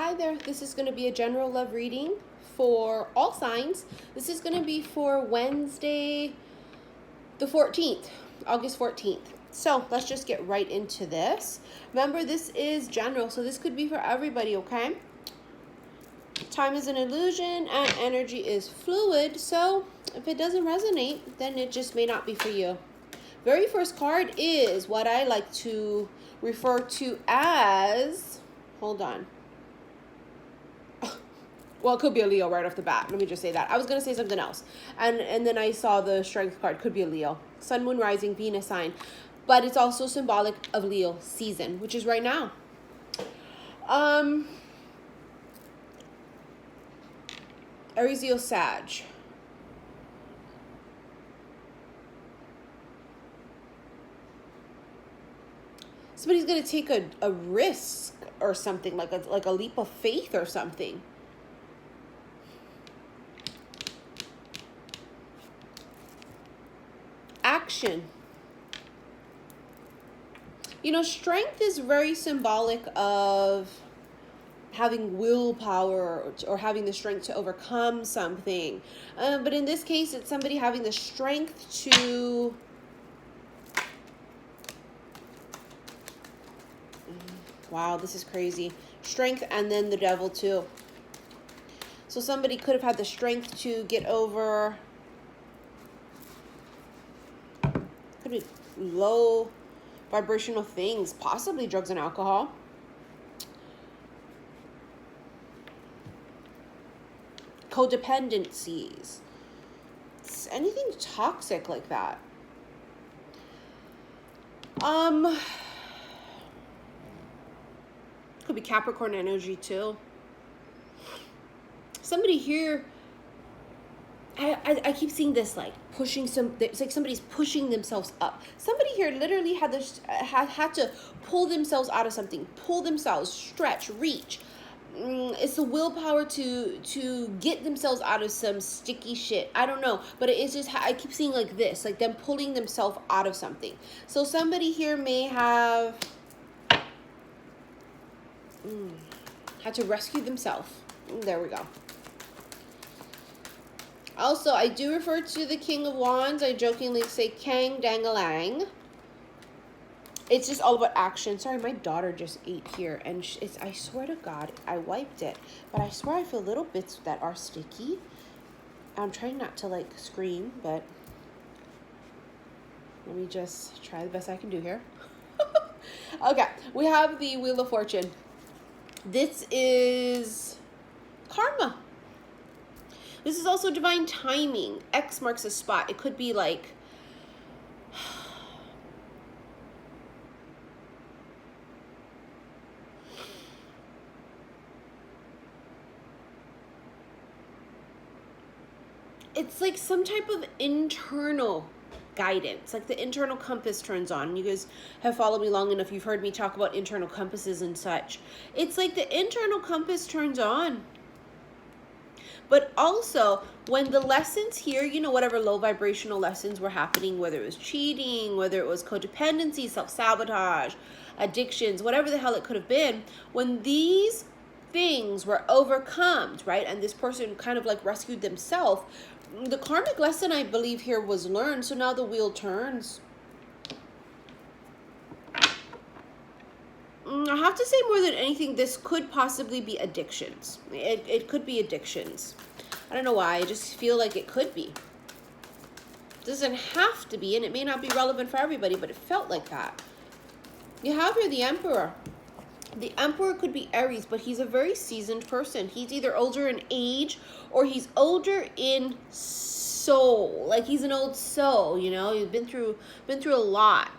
Hi there, this is going to be a general love reading for all signs. This is going to be for Wednesday the 14th, August 14th. So let's just get right into this. Remember, this is general, so this could be for everybody, okay? Time is an illusion and energy is fluid, so if it doesn't resonate, then it just may not be for you. Very first card is what I like to refer to as, hold on. Well, it could be a Leo right off the bat. Let me just say that. I was going to say something else. And then I saw the strength card. Could be a Leo. Sun, moon, rising, Venus sign. But it's also symbolic of Leo season, which is right now. Aries, Leo, Sag. Somebody's going to take a risk or something, like a leap of faith or something. Action. You know, strength is very symbolic of having willpower or having the strength to overcome something. But in this case, it's somebody having the strength to... Wow, this is crazy. Strength and then the devil too. So somebody could have had the strength to get over... Could be low vibrational things, possibly drugs and alcohol. Codependencies. It's anything toxic like that. Could be Capricorn energy too. Somebody here, I keep seeing this, like pushing it's like somebody's pushing themselves up. Somebody here literally had to pull themselves out of something, pull themselves, stretch, reach. It's the willpower to get themselves out of some sticky shit. I don't know, but it's just, I keep seeing like this, like them pulling themselves out of something. So somebody here may have had to rescue themselves. There we go. Also, I do refer to the King of Wands. I jokingly say Kang Dangalang. It's just all about action. Sorry, my daughter just ate here. And I swear to God, I wiped it. But I swear I feel little bits that are sticky. I'm trying not to, like, scream. But let me just try the best I can do here. Okay, we have the Wheel of Fortune. This is karma. This is also divine timing. X marks a spot. It could be like... It's like some type of internal guidance. Like the internal compass turns on. You guys have followed me long enough. You've heard me talk about internal compasses and such. It's like the internal compass turns on. But also, when the lessons here, you know, whatever low vibrational lessons were happening, whether it was cheating, whether it was codependency, self-sabotage, addictions, whatever the hell it could have been, when these things were overcome, right, and this person kind of like rescued themselves, the karmic lesson, I believe, here was learned. So now the wheel turns. I have to say, more than anything, this could possibly be addictions. It could be addictions. I don't know why. I just feel like it could be. It doesn't have to be, and it may not be relevant for everybody, but it felt like that. You have here the Emperor. The Emperor could be Aries, but he's a very seasoned person. He's either older in age or he's older in soul. Like he's an old soul, you know. He's been through a lot.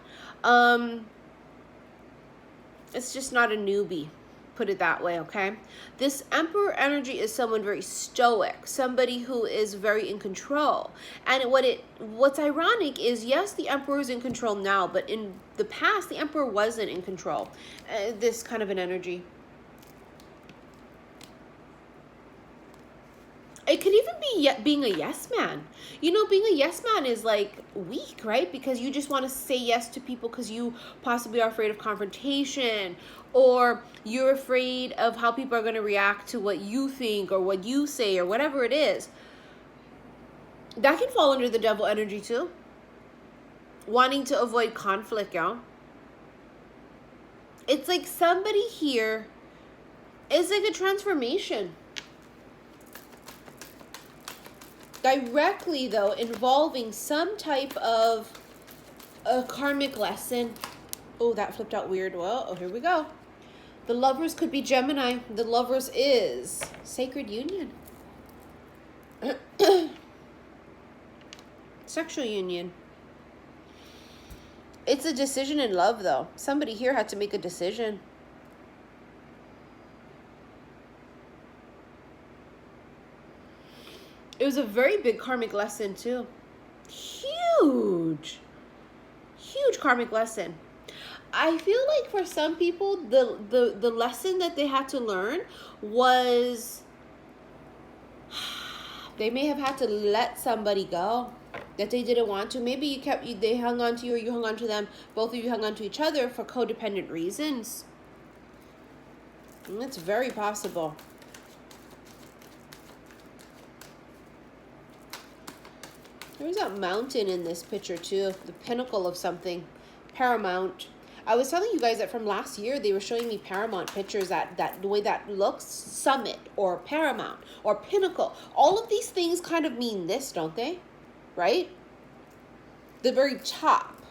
It's just not a newbie, put it that way, okay? This Emperor energy is someone very stoic, somebody who is very in control. And what's ironic is, yes, the Emperor is in control now, but in the past, the Emperor wasn't in control. This kind of an energy. It could even be being a yes man. You know, being a yes man is like weak, right? Because you just want to say yes to people because you possibly are afraid of confrontation, or you're afraid of how people are going to react to what you think or what you say or whatever it is. That can fall under the devil energy too. Wanting to avoid conflict, y'all. It's like somebody here is like a transformation. Directly, though, involving some type of a karmic lesson. Oh, that flipped out weird. Well, oh, here we go. The Lovers could be Gemini. The Lovers is sacred union. Sexual union. It's a decision in love, though. Somebody here had to make a decision. It was a very big karmic lesson, too. Huge. Huge karmic lesson. I feel like for some people, the lesson that they had to learn was they may have had to let somebody go that they didn't want to. Maybe they hung on to you, or you hung on to them. Both of you hung on to each other for codependent reasons. And it's very possible. There's a mountain in this picture too. The pinnacle of something. Paramount. I was telling you guys that from last year, they were showing me Paramount pictures, that the way that looks, summit or Paramount or pinnacle. All of these things kind of mean this, don't they? Right? The very top.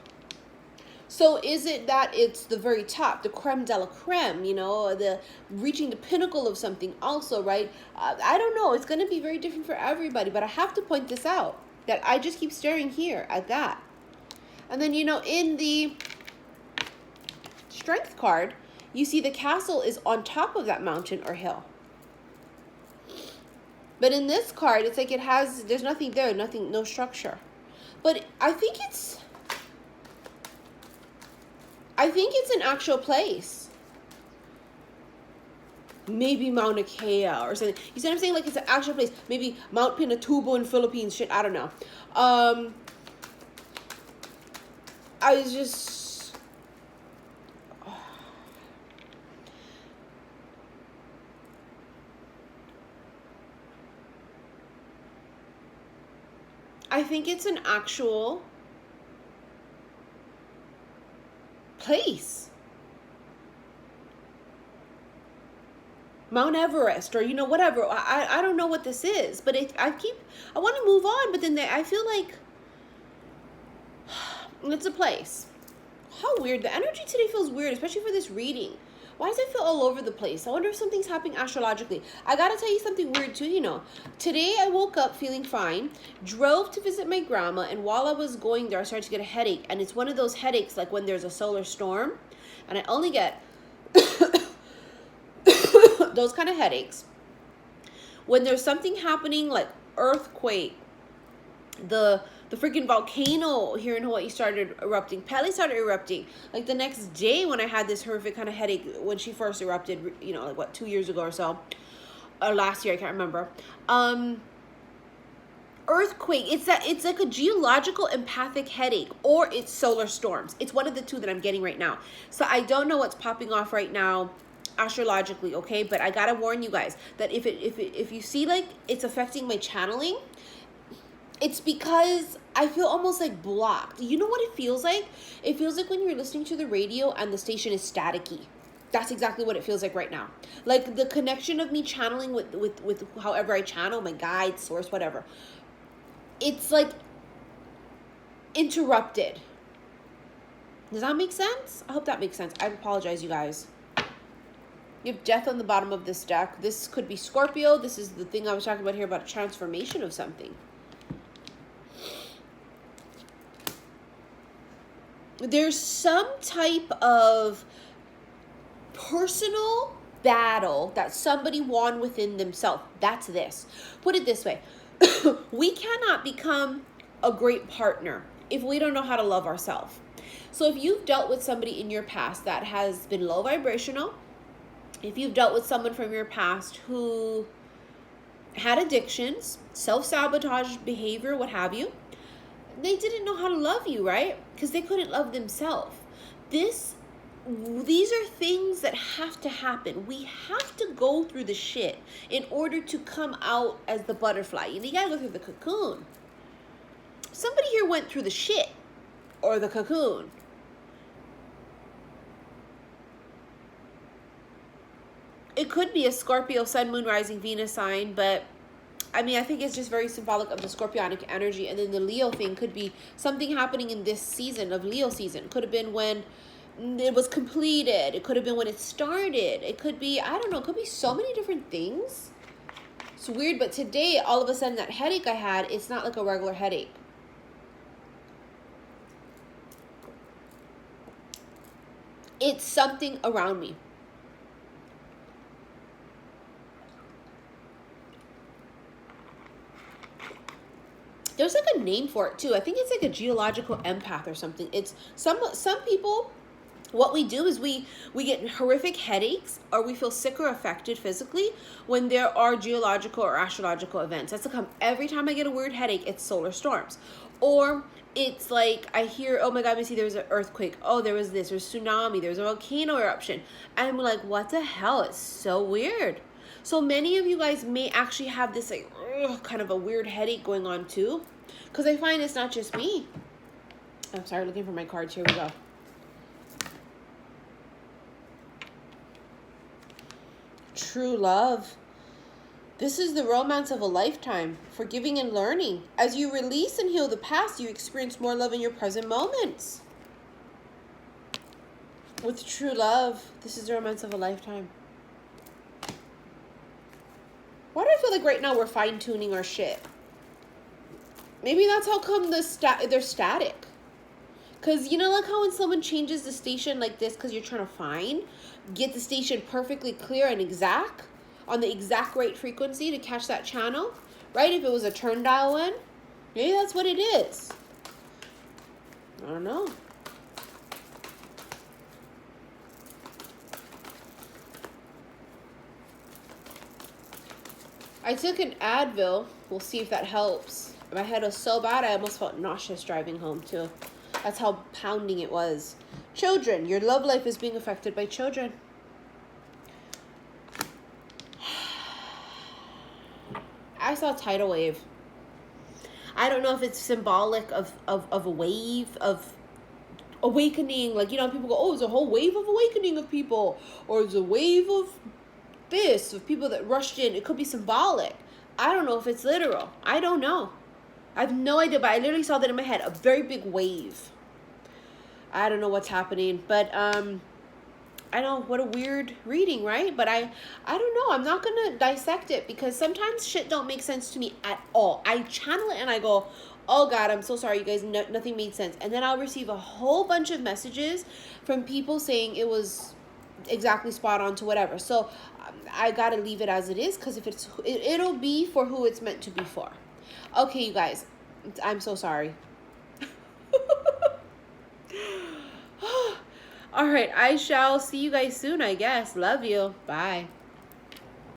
So is it that it's the very top, the creme de la creme, you know, the reaching the pinnacle of something also, right? I don't know. It's going to be very different for everybody, but I have to point this out, that I just keep staring here at that. And then, you know, in the Strength card, you see the castle is on top of that mountain or hill. But in this card, it's like there's nothing there, no structure. But I think it's an actual place. Maybe Mauna Kea or something. You see what I'm saying? Like it's an actual place. Maybe Mount Pinatubo in Philippines. Shit, I don't know. I was just... I think it's an actual place. Mount Everest, or, you know, whatever. I don't know what this is, but I want to move on, but then I feel like it's a place. How weird. The energy today feels weird, especially for this reading. Why does it feel all over the place? I wonder if something's happening astrologically. I gotta tell you something weird too, you know. Today I woke up feeling fine, drove to visit my grandma, and while I was going there, I started to get a headache. And it's one of those headaches like when there's a solar storm, and I only get those kind of headaches when there's something happening, like earthquake, the freaking volcano here in Hawaii started erupting. Pele started erupting. Like the next day when I had this horrific kind of headache when she first erupted, you know, like what, 2 years ago or so. Or last year, I can't remember. Earthquake. It's like a geological empathic headache, or it's solar storms. It's one of the two that I'm getting right now. So I don't know what's popping off right now astrologically, okay? But I gotta warn you guys that if you see like it's affecting my channeling, it's because I feel almost like blocked. You know what it feels like? It feels like when you're listening to the radio and the station is staticky. That's exactly what it feels like right now. Like the connection of me channeling with however I channel, my guide, source, whatever. It's like interrupted. Does that make sense? I hope that makes sense. I apologize, you guys. You have death on the bottom of this deck. This could be Scorpio. This is the thing I was talking about here about a transformation of something. There's some type of personal battle that somebody won within themselves. That's this. Put it this way. We cannot become a great partner if we don't know how to love ourselves. So if you've dealt with somebody in your past that has been low vibrational, if you've dealt with someone from your past who had addictions, self-sabotage behavior, what have you. They didn't know how to love you, right? Because they couldn't love themselves. These are things that have to happen. We have to go through the shit in order to come out as the butterfly. You gotta go through the cocoon. Somebody here went through the shit or the cocoon. It could be a Scorpio, Sun, Moon, Rising, Venus sign, but I mean, I think it's just very symbolic of the Scorpionic energy. And then the Leo thing could be something happening in this season of Leo season. Could have been when it was completed. It could have been when it started. It could be, I don't know, it could be so many different things. It's weird, but today, all of a sudden, that headache I had, it's not like a regular headache. It's something around me. There's like a name for it too. I think it's like a geological empath or something. It's some people, what we do is we get horrific headaches, or we feel sick or affected physically when there are geological or astrological events. That's come every time I get a weird headache, it's solar storms. Or it's like I hear, oh my God, Missy, there was an earthquake. Oh, there was this, there's tsunami, there's a volcano eruption. And I'm like, what the hell? It's so weird. So many of you guys may actually have this like kind of a weird headache going on too. Because I find it's not just me. I'm sorry, looking for my cards. Here we go. True love. This is the romance of a lifetime, forgiving and learning. As you release and heal the past, you experience more love in your present moments. With true love, this is the romance of a lifetime. Why do I feel like right now we're fine-tuning our shit? Maybe that's how come they're static. Because, you know, like how when someone changes the station like this because you're trying to get the station perfectly clear and exact, on the exact right frequency to catch that channel, right? If it was a turn dial one, maybe that's what it is. I don't know. I took an Advil. We'll see if that helps. My head was so bad, I almost felt nauseous driving home too. That's how pounding it was. Children, your love life is being affected by children. I saw a tidal wave. I don't know if it's symbolic of a wave of awakening. Like, you know, people go, oh, it's a whole wave of awakening of people. Or it's a wave of this, of people that rushed in. It could be symbolic. I don't know if it's literal. I don't know. I have no idea, but I literally saw that in my head. A very big wave. I don't know what's happening, but I know, what a weird reading, right? But I don't know. I'm not going to dissect it because sometimes shit don't make sense to me at all. I channel it and I go, oh God, I'm so sorry, you guys, nothing made sense. And then I'll receive a whole bunch of messages from people saying it was exactly spot on to whatever. So I got to leave it as it is because if it'll be for who it's meant to be for. Okay, you guys, I'm so sorry. All right, I shall see you guys soon, I guess. Love you. Bye.